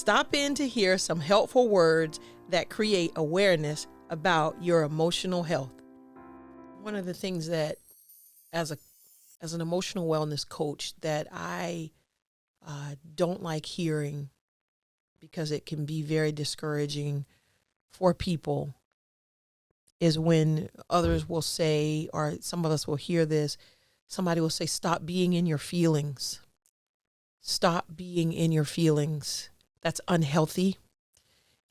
Stop in to hear some helpful words that create awareness about your emotional health. One of the things that as an emotional wellness coach that I don't like hearing, because it can be very discouraging for people, is when others will say, or some of us will hear this, somebody will say, stop being in your feelings. Stop being in your feelings. That's unhealthy.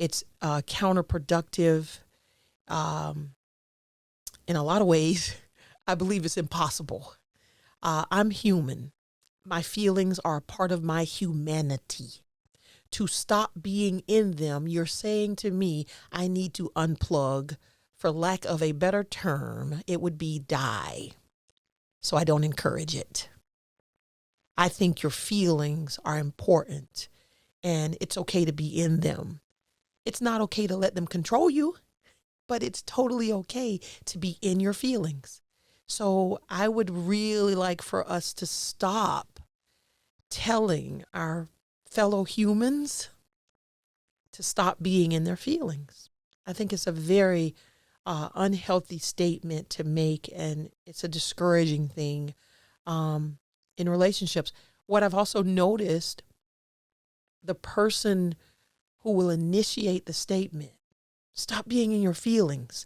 It's counterproductive. In a lot of ways, I believe it's impossible. I'm human. My feelings are a part of my humanity. To stop being in them, you're saying to me, I need to unplug. For lack of a better term, it would be die. So I don't encourage it. I think your feelings are important and it's okay to be in them. It's not okay to let them control you, but it's totally okay to be in your feelings. So I would really like for us to stop telling our fellow humans to stop being in their feelings. I think it's a very unhealthy statement to make, and it's a discouraging thing in relationships. What I've also noticed, the person who will initiate the statement, stop being in your feelings,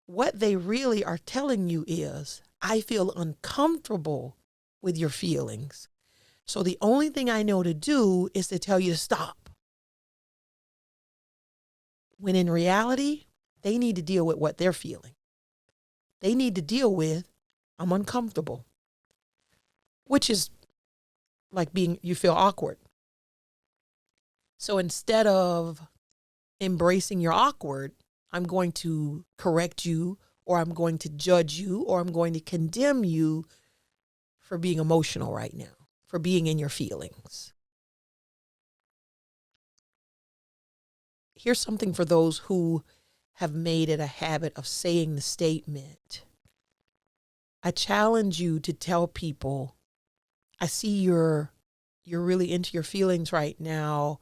what they really are telling you is, I feel uncomfortable with your feelings. So the only thing I know to do is to tell you to stop. When in reality, they need to deal with what they're feeling. They need to deal with, I'm uncomfortable, which is like you feel awkward. So instead of embracing your awkward, I'm going to correct you, or I'm going to judge you, or I'm going to condemn you for being emotional right now, for being in your feelings. Here's something for those who have made it a habit of saying the statement. I challenge you to tell people, I see you're really into your feelings right now.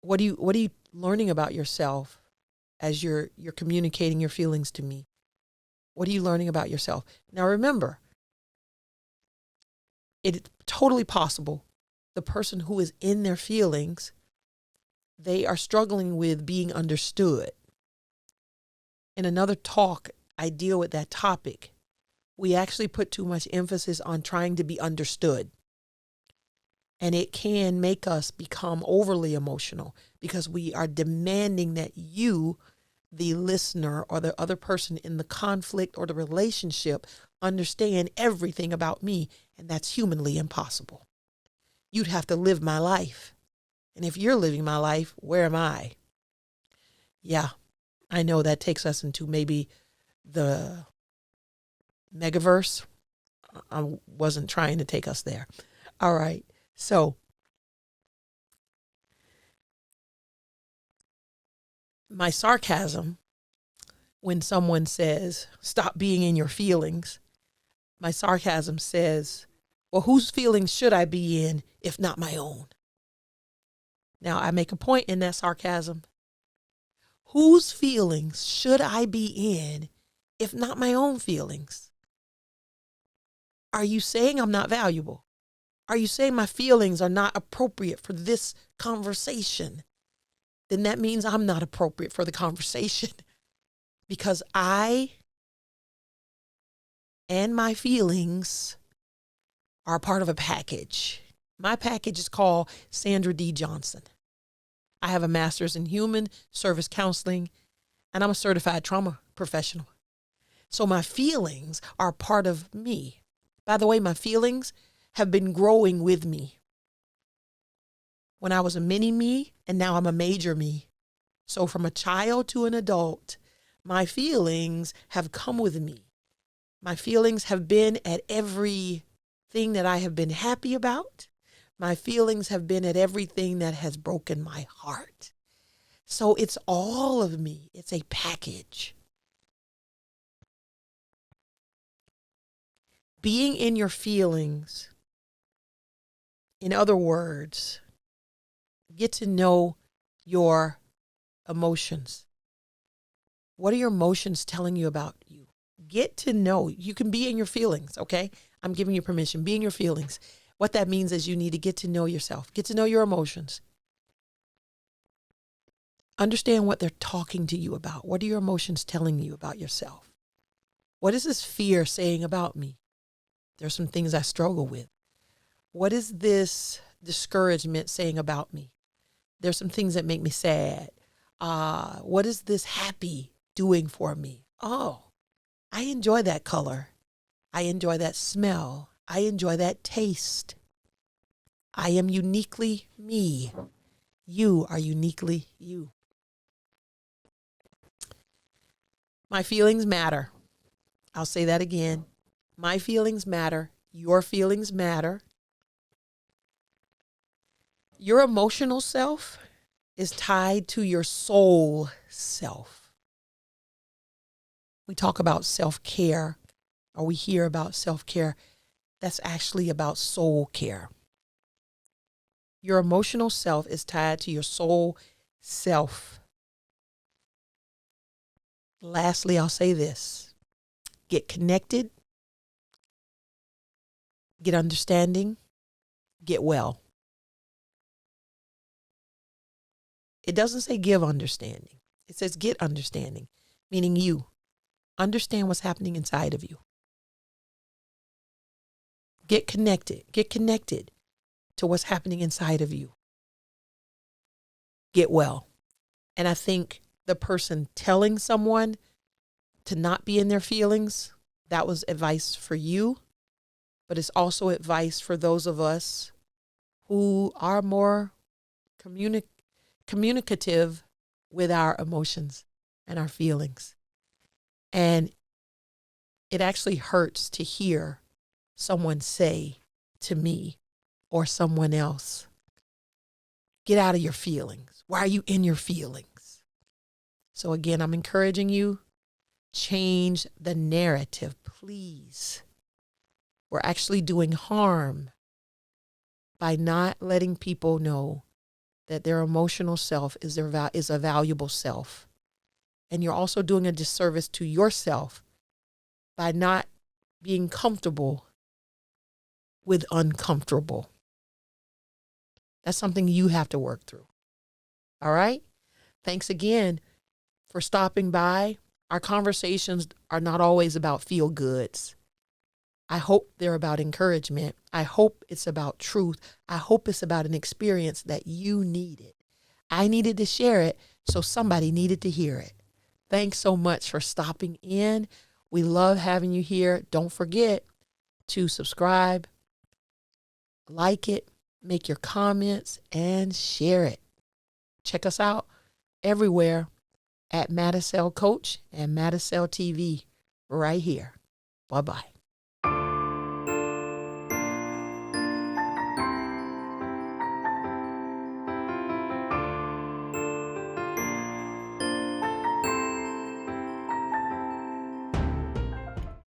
What are you learning about yourself as you're communicating your feelings to me? What are you learning about yourself? Now remember, it's totally possible the person who is in their feelings, they are struggling with being understood. In another talk, I deal with that topic. We actually put too much emphasis on trying to be understood. And it can make us become overly emotional because we are demanding that you, the listener or the other person in the conflict or the relationship, understand everything about me. And that's humanly impossible. You'd have to live my life. And if you're living my life, where am I? Yeah, I know that takes us into maybe the megaverse. I wasn't trying to take us there. All right. So my sarcasm, when someone says, stop being in your feelings, my sarcasm says, well, whose feelings should I be in if not my own? Now, I make a point in that sarcasm. Whose feelings should I be in if not my own feelings? Are you saying I'm not valuable? Are you saying my feelings are not appropriate for this conversation? Then that means I'm not appropriate for the conversation because I and my feelings are part of a package. My package is called Sandra D. Johnson. I have a master's in human service counseling, and I'm a certified trauma professional. So my feelings are part of me. By the way, my feelings have been growing with me. When I was a mini me, and now I'm a major me. So from a child to an adult, my feelings have come with me. My feelings have been at everything that I have been happy about. My feelings have been at everything that has broken my heart. So it's all of me. It's a package. Being in your feelings, in other words, Get to know your emotions. What are your emotions telling you about you? Get to know. You can be in your feelings, okay? I'm giving you permission. Be in your feelings. What that means is you need to get to know yourself. Get to know your emotions. Understand what they're talking to you about. What are your emotions telling you about yourself? What is this fear saying about me? There's some things I struggle with. What is this discouragement saying about me? There's some things that make me sad. What is this happy doing for me? Oh, I enjoy that color. I enjoy that smell. I enjoy that taste. I am uniquely me. You are uniquely you. My feelings matter. I'll say that again. My feelings matter. Your feelings matter. Your emotional self is tied to your soul self. We talk about self-care, or we hear about self-care. That's actually about soul care. Your emotional self is tied to your soul self. Lastly, I'll say this. Get connected, get understanding, get well. It doesn't say give understanding. It says get understanding, meaning you understand what's happening inside of you. Get connected to what's happening inside of you. Get well. And I think the person telling someone to not be in their feelings, that was advice for you, but it's also advice for those of us who are more communicative with our emotions and our feelings. And it actually hurts to hear someone say to me or someone else, get out of your feelings. Why are you in your feelings? So again, I'm encouraging you, change the narrative, please. We're actually doing harm by not letting people know that their emotional self is a valuable self. And you're also doing a disservice to yourself by not being comfortable with uncomfortable. That's something you have to work through. All right? Thanks again for stopping by. Our conversations are not always about feel goods. I hope they're about encouragement. I hope it's about truth. I hope it's about an experience that you needed. I needed to share it, so somebody needed to hear it. Thanks so much for stopping in. We love having you here. Don't forget to subscribe, like it, make your comments, and share it. Check us out everywhere at Madisel Coach and Madisel TV right here. Bye-bye.